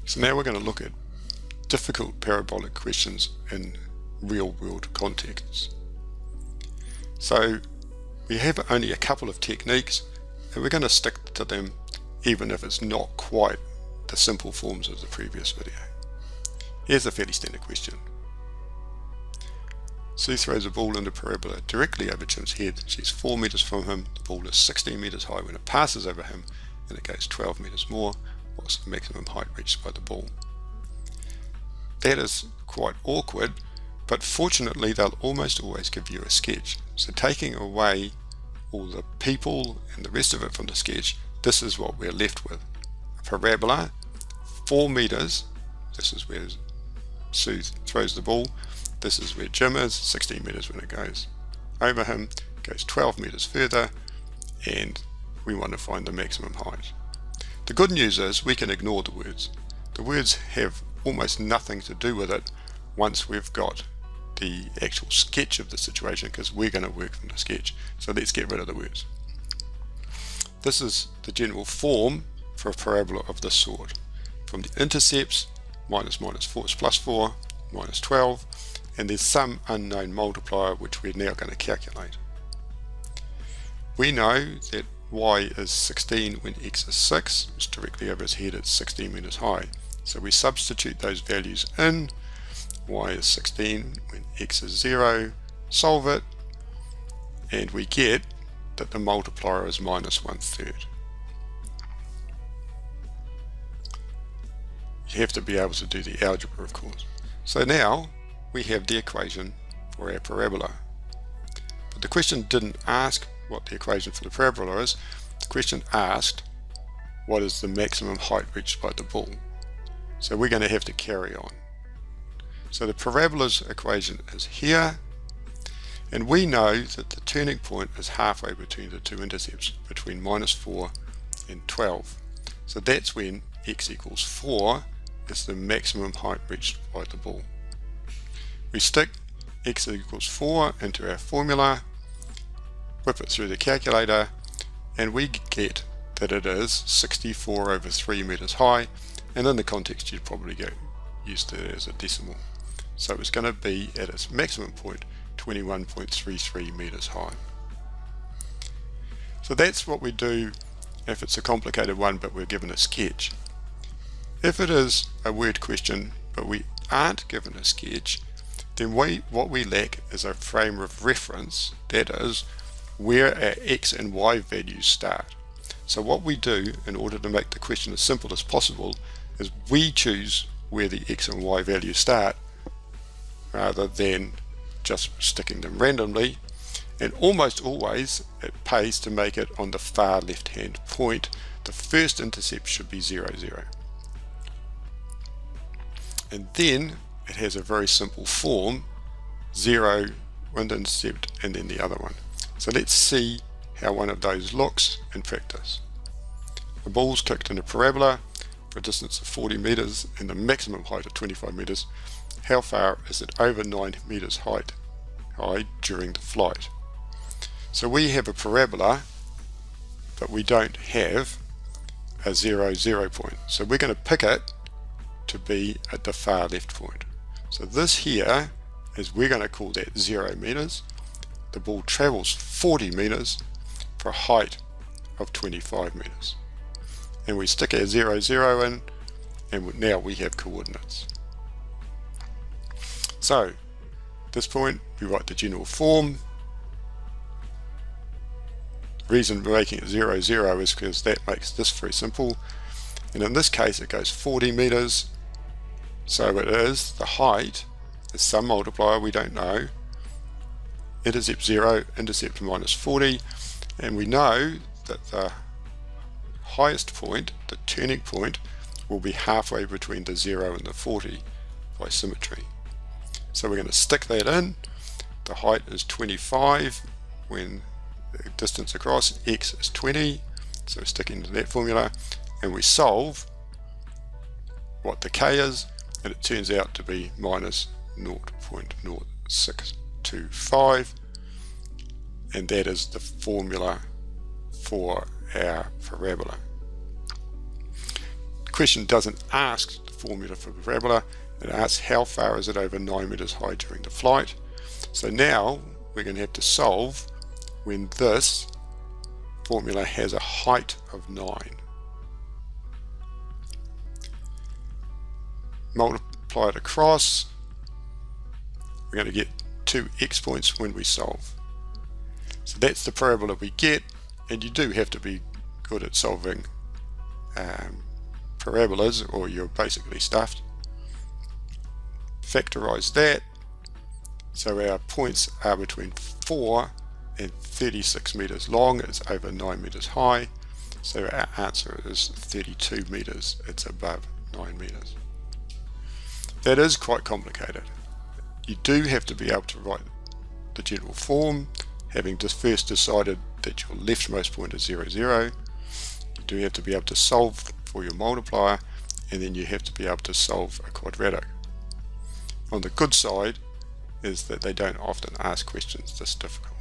So now we're going to look at difficult parabolic questions in real-world contexts. So we have only a couple of techniques and we're going to stick to them even if it's not quite the simple forms of the previous video. Here's a fairly standard question. Sue throws a ball into parabola directly over Jim's head. She's 4 meters from him. The ball is 16 meters high when it passes over him and it goes 12 meters more. What's the maximum height reached by the ball? That is quite awkward, but fortunately they'll almost always give you a sketch. So taking away all the people and the rest of it from the sketch, this is what we're left with. A parabola, 4 meters, this is where Sue throws the ball, this is where Jim is, 16 meters when it goes over him, goes 12 meters further, and we want to find the maximum height. The good news is we can ignore the words. The words have almost nothing to do with it once we've got the actual sketch of the situation, because we're going to work from the sketch. So let's get rid of the words. This is the general form for a parabola of this sort. From the intercepts, minus minus 4 is plus 4, minus 12, and there's some unknown multiplier which we're now going to calculate. We know that y is 16 when x is 6, it's directly over his head, it's 16 meters high. So we substitute those values in. Y is 16 when x is 0, solve it, and we get that the multiplier is minus 1/3. You have to be able to do the algebra, of course. So now we have the equation for our parabola. But the question didn't ask what the equation for the parabola is. The question asked what is the maximum height reached by the ball. So we're going to have to carry on. So the parabola's equation is here, and we know that the turning point is halfway between the two intercepts, between minus 4 and 12. So that's when x equals 4 is the maximum height reached by the ball. We stick x equals 4 into our formula, whip it through the calculator, and we get that it is 64 over 3 meters high, and in the context you'd probably get used to it as a decimal. So it's going to be at its maximum point 21.33 meters high. So that's what we do if it's a complicated one but we're given a sketch. If it is a word question but we aren't given a sketch, then what we lack is a frame of reference, that is where our x and y values start. So what we do in order to make the question as simple as possible is we choose where the x and y values start rather than just sticking them randomly, and almost always it pays to make it on the far left hand point. The first intercept should be 0, 0. And then it has a very simple form, 0, one intercept, and then the other one. So let's see how one of those looks in practice. The ball's kicked in a parabola for a distance of 40 meters and the maximum height of 25 meters. How far is it over 9 meters high during the flight? So we have a parabola, but we don't have a 0, 0 point. So we're going to pick it to be at the far left point. So this here is, we're going to call that 0 meters. The ball travels 40 meters for a height of 25 meters. And we stick our 0, 0 in, and now we have coordinates. So at this point we write the general form. The reason we're making it 0, 0 is because that makes this very simple, and in this case it goes 40 meters, so it is, the height is some multiplier we don't know, intercept 0, intercept minus 40, and we know that the highest point, the turning point, will be halfway between the 0 and the 40 by symmetry. So we're going to stick that in. The height is 25 when the distance across, x is 20, so stick into that formula, and we solve what the k is, and it turns out to be minus 0.0625, and that is the formula for our parabola. The question doesn't ask the formula for the parabola, it asks how far is it over 9 meters high during the flight. So now we're going to have to solve when this formula has a height of 9. Multiply it across, we're going to get 2 x points when we solve. So that's the parabola we get, and you do have to be good at solving parabolas or you're basically stuffed. Factorize that, so our points are between 4 and 36 meters long, it's over 9 meters high, so our answer is 32 meters, it's above 9 meters. That is quite complicated. You do have to be able to write the general form, having just first decided that your leftmost point is 0, 0. You do have to be able to solve for your multiplier, and then you have to be able to solve a quadratic. On the good side is that they don't often ask questions this difficult.